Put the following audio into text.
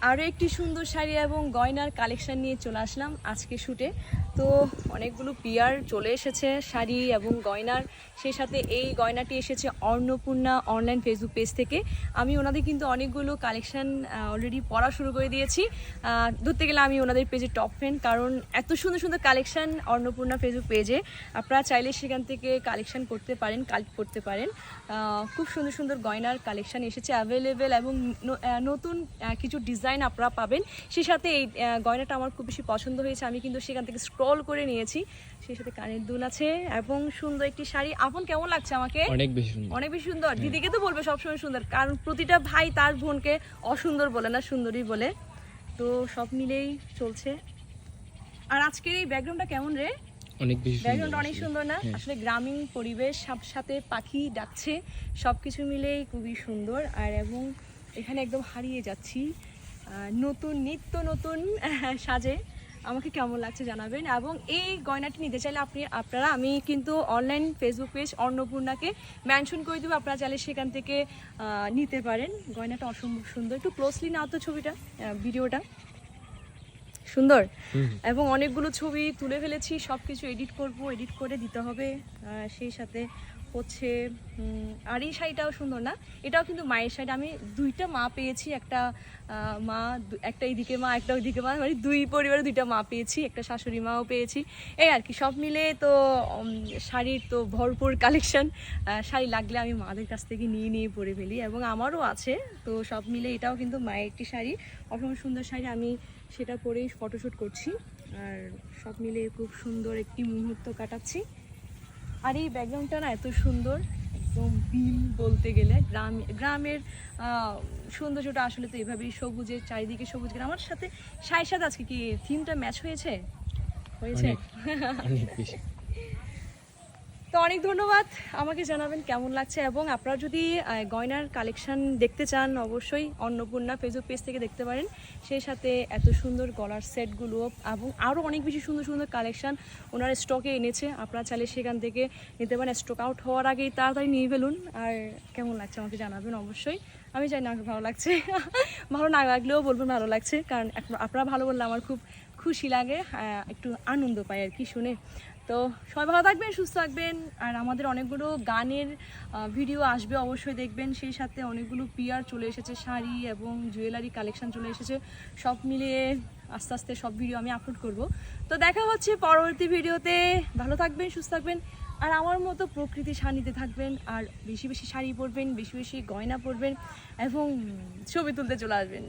আরও একটি সুন্দর শাড়ি এবং গয়নার কালেকশন নিয়ে চলে আসলাম আজকে শ্যুটে। তো অনেকগুলো পিয়ার চলে এসেছে শাড়ি এবং গয়নার, সেই সাথে এই গয়নাটি এসেছে অন্নপূর্ণা অনলাইন ফেসবুক পেজ থেকে। আমি ওনাদের কিন্তু অনেকগুলো কালেকশন অলরেডি পড়া শুরু করে দিয়েছি। ধরতে গেলে আমি ওনাদের পেজে টপ ফ্যান, কারণ এত সুন্দর সুন্দর কালেকশন অন্নপূর্ণা ফেসবুক পেজে। আপনারা চাইলে সেখান থেকে কালেকশন করতে পারেন, কালেক্ট করতে পারেন। খুব সুন্দর সুন্দর গয়নার কালেকশন এসেছে অ্যাভেলেবেল, এবং নতুন কিছু ডিজাইন আপনারা পাবেন। সেই সাথে এই গয়নাটা আমার খুব বেশি পছন্দ হয়েছে, আমি কিন্তু সেখান থেকে স্ক্রল করে নিয়েছি। সেই সাথে কানের দুল আছে এবং সুন্দর একটি শাড়ি। আপন কেমন লাগছে আমাকে? অনেক বেশি সুন্দর। অনেক বেশি সুন্দর। দিদিকে তো বলবে সবসময় সুন্দর, কারণ প্রতিটা ভাই তার বোনকে অসুন্দর বলে না, সুন্দরই বলে। তো সব মিলেই চলছে। আর আজকের এই ব্যাকগ্রাউন্ডটা কেমন রে? অনেক বেশি ব্যাকগ্রাউন্ডটা অনেক সুন্দর সুন্দর না? আসলে গ্রামীণ পরিবেশ, সাথে পাখি ডাকছে, সব কিছু মিলেই খুবই সুন্দর। আর এবং এখানে একদম হারিয়ে যাচ্ছি নতুন নিত্য নতুন সাজে। আমাকে কেমন লাগছে জানাবেন। এবং এই গয়নাটি নিতে চাইলে আপনারা আমি কিন্তু অনলাইন ফেসবুক পেজ অন্নপূর্ণাকে মেনশন করে দেবো, আপনারা চাইলে সেখান থেকে নিতে পারেন। গয়নাটা অসম্ভব সুন্দর। একটু ক্লোজলি নাও তো ছবিটা, ভিডিওটা সুন্দর। এবং অনেকগুলো ছবি তুলে ফেলেছি, সব কিছু এডিট করে দিতে হবে। সেই সাথে হচ্ছে আর এই শাড়িটাও সুন্দর না? এটাও কিন্তু মায়ের শাড়ি। আমি দুইটা মা পেয়েছি, একটা মা, একটা এইদিকে মা, একটা ওইদিকে মা, মানে দুই পরিবারে দুইটা মা পেয়েছি, একটা শাশুড়ি মাও পেয়েছি। এই আর কি, সব মিলে তো শাড়ির তো ভরপুর কালেকশন। শাড়ি লাগলে আমি মাদের কাছ থেকে নিয়ে পরে ফেলি, এবং আমারও আছে। তো সব মিলে এটাও কিন্তু মায়ের একটি শাড়ি, অসম্ভব সুন্দর শাড়ি। আমি সেটা পরেই ফটোশ্যুট করছি, আর সব মিলে খুব সুন্দর একটি মুহূর্ত কাটাচ্ছি। আর এই ব্যাকগ্রাউন্ডটা না এত সুন্দর, একদম বিল বলতে গেলে গ্রামের সৌন্দর্যটা আসলে তো এভাবেই, সবুজের চারিদিকে সবুজ। আমার সাথে শাড়ির সাথে আজকে কি থিমটা ম্যাচ হয়েছে? অনেক বেশি। তো অনেক ধন্যবাদ। আমাকে জানাবেন কেমন লাগছে, এবং আপনারা যদি গয়নার কালেকশন দেখতে চান অবশ্যই অন্নপূর্ণা ফেসবুক পেজ থেকে দেখতে পারেন। সেই সাথে এত সুন্দর গলার সেটগুলো এবং আরও অনেক বেশি সুন্দর সুন্দর কালেকশন ওনারা স্টকে এনেছে, আপনারা চাইলে সেখান থেকে নিতে পারেন। স্টক আউট হওয়ার আগেই তাড়াতাড়ি নিয়ে ফেলুন। আর কেমন লাগছে আমাকে জানাবেন অবশ্যই। আমি জানি না আমাকে ভালো লাগছে, ভালো না লাগলেও বলবেন ভালো লাগছে, কারণ আপনারা ভালো বললে আমার খুব খুশি লাগে, একটু আনন্দ পাই আর কি শুনে। তো সবাই ভালো থাকবেন, সুস্থ থাকবেন। আর আমাদের অনেকগুলো গানের ভিডিও আসবে, অবশ্যই দেখবেন। সেই সাথে অনেকগুলো পিয়ার চলে এসেছে, শাড়ি এবং জুয়েলারি কালেকশন চলে এসেছে। সব মিলিয়ে আস্তে আস্তে সব ভিডিও আমি আপলোড করব। তো দেখা হচ্ছে পরবর্তী ভিডিওতে। ভালো থাকবেন, সুস্থ থাকবেন, আর আমার মতো প্রকৃতি সান্নিধ্যে থাকবেন। আর বেশি বেশি শাড়ি পরবেন, বেশি বেশি গয়না পরবেন, এবং ছবি তুলতে চলে আসবেন।